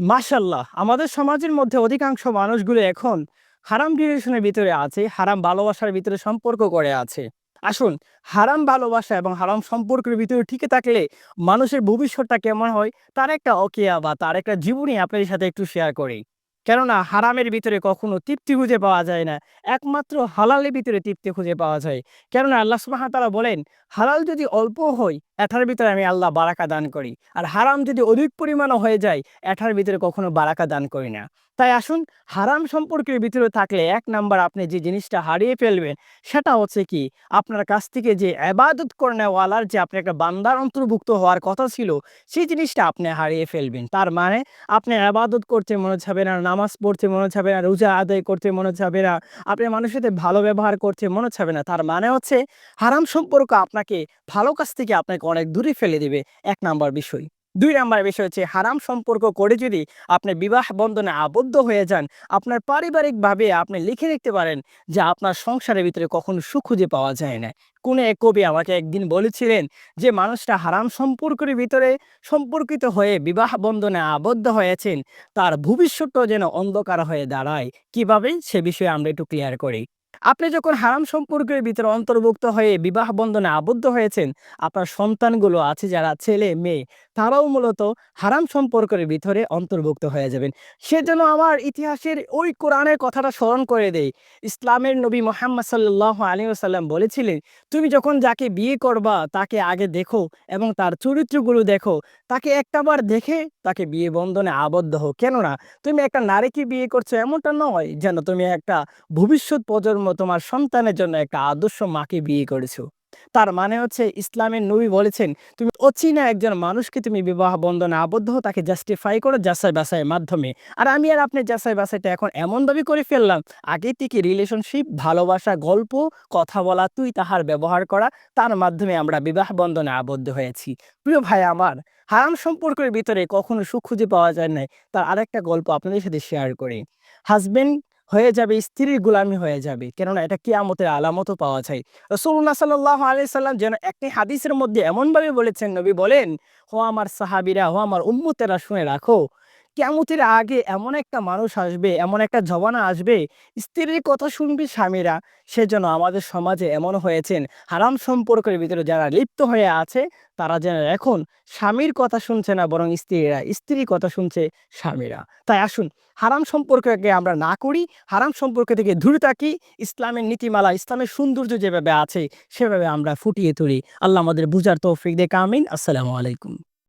মাশাআল্লাহ! আমাদের সমাজের মধ্যে অধিকাংশ মানুষগুলো এখন হারাম রিলেশনের ভিতরে আছে, হারাম ভালোবাসার ভিতরে সম্পর্ক করে আছে। আসুন, হারাম ভালোবাসা এবং হারাম সম্পর্কের ভিতরে টিকে থাকলে মানুষের ভবিষ্যৎটা কেমন হয় তার একটা অকিয়া বা তার একটা জীবনী আপনাদের সাথে একটু শেয়ার করি। কেননা হারামের ভিতরে কখনো তৃপ্তি খুঁজে পাওয়া যায় না। একমাত্র হালালের ভিতরে তৃপ্তি খুঁজে পাওয়া যায়। কেননা আল্লাহ সুবহানাহু ওয়া তাআলা বলেন, "হালাল যদি অল্প হয়, এটার ভিতরে আমি আল্লাহ বারাকা দান করি। আর হারাম যদি অধিক পরিমাণও হয়ে যায়, এটার ভিতরে কখনো বারাকা দান করি না।" তাই আসুন, হারাম সম্পর্কের ভিতরে থাকলে ১ নাম্বার আপনি যে জিনিসটা হারিয়ে ফেলবেন, সেটা হচ্ছে কি? আপনার কাছ থেকে যে ইবাদত করনেওয়ালার যে আপনি একটা বান্দার অন্তর্ভুক্ত হওয়ার কথা ছিল, সেই জিনিসটা আপনি হারিয়ে ফেলবেন। তার মানে আপনি ইবাদত করতে মনে চাবে না, নামাজ পড়তে মনে চাবে না, রোজা আদায় করতে মনে চাবে না, আপনি মানুষের সাথে ভালো ব্যবহার করতে মনে চাবে না। তার মানে হচ্ছে হারাম সম্পর্ক আপনাকে ভালো কাজ থেকে আপনাকে অনেক দূরে ফেলে দিবে, ১ নাম্বার বিষয়। ২ নাম্বার বিষয় হচ্ছে হারাম সম্পর্ক করে যদি আপনি বিবাহ বন্ধনে আবদ্ধ হয়ে যান, আপনার পারিবারিকভাবে আপনি লিখে রাখতে পারেন যে আপনার সংসারের ভিতরে কখনো সুখ খুঁজে পাওয়া যায় না। কোন এক কবি আমাকে একদিন বলেছিলেন যে মানুষটা হারাম সম্পর্কের ভিতরে সম্পর্কিত হয়ে বিবাহ বন্ধনে আবদ্ধ হয়েছেন, তার ভবিষ্যৎটাও যেন অন্ধকার হয়ে দাঁড়ায়। কিভাবে? সে বিষয়ে আমরা একটু ক্লিয়ার করি। আপনি যখন হারাম সম্পর্কের ভিতরে অন্তর্ভুক্ত হয়ে বিবাহ বন্ধনে আবদ্ধ হয়েছেন, আপনার সন্তানগুলো আছে যারা ছেলে-মেয়ে, তারাও মূলত হারাম সম্পর্কের ভিতরে অন্তর্ভুক্ত হয়ে যাবেন। সেজন্য আমার ইতিহাসের ওই কোরআনের কথাটা স্মরণ করে দেই। ইসলামের নবী মুহাম্মদ সাল্লাল্লাহু আলাইহি ওয়াসাল্লাম বলেছিলেন, "তুমি যখন যাকে বিয়ে করবা তাকে আগে দেখো এবং তার চরিত্রগুলো দেখো। তাকে একটাবার দেখে তাকে বিয়ে বন্ধনে আবদ্ধ হও।" কেননা তুমি একটা নারীকে বিয়ে করছো এমনটা নয় যেন তুমি একটা ভবিষ্যৎ প্রজন্ম তোমার সন্তানের জন্য একটা আদর্শ মাকে বিয়ে করেছো। তার মানে হচ্ছে ইসলামের নবী বলেছেন, তুমি অচেনা একজন মানুষকে তুমি বিবাহ বন্ধনে আবদ্ধ হও তাকে জাস্টিফাই করো যাচাই-বাছাইয়ের মাধ্যমে। আর আমি আর আপনি যাচাই-বাছাইটা এখন এমনভাবে করে ফেললাম, আগে থেকে রিলেশনশিপ, ভালোবাসা, গল্প, কথা বলা, তুই তাহার ব্যবহার করা, তার মাধ্যমে আমরা বিবাহ বন্ধনে আবদ্ধ হয়েছি। প্রিয় ভাই আমার, হারাম সম্পর্কের ভিতরে কখনো সুখ খুঁজে পাওয়া যায় নাই। তার আরেকটা গল্প আপনাদের সাথে শেয়ার করি। হাসব্যান্ড হয়ে যাবে, স্ত্রীর গোলামি হয়ে যাবে। কেননা এটা কিয়ামতের আলামতও পাওয়া যায়। রাসূলুল্লাহ সাল্লাল্লাহু আলাইহি সাল্লাম যেন একটি হাদিসের মধ্যে এমনভাবে বলেছেন, নবী বলেন, "ও আমার সাহাবীরা, ও আমার উম্মতেরা শুনে রাখো, কিয়ামতের আগে এমন একটা মানুষ আসবে, এমন একটা জমানা আসবে, স্ত্রীর কথা শুনবে স্বামীরা।" সেজন্য আমাদের সমাজে এমন হয়েছেন, হারাম সম্পর্কের ভিতরে যারা লিপ্ত হয়ে আছে, তারা যেন এখন স্বামীর কথা শুনছে না বরং স্ত্রীরা, স্ত্রীর কথা শুনছে স্বামীরা। তাই আসুন, হারাম সম্পর্ককে আমরা না করি, হারাম সম্পর্ক থেকে দূরে থাকি। ইসলামের নীতিমালা, ইসলামের সৌন্দর্য যেভাবে আছে সেভাবে আমরা ফুটিয়ে তুলি। আল্লাহ আমাদের বুঝার তৌফিক দিক। আমিন। আসসালামু আলাইকুম।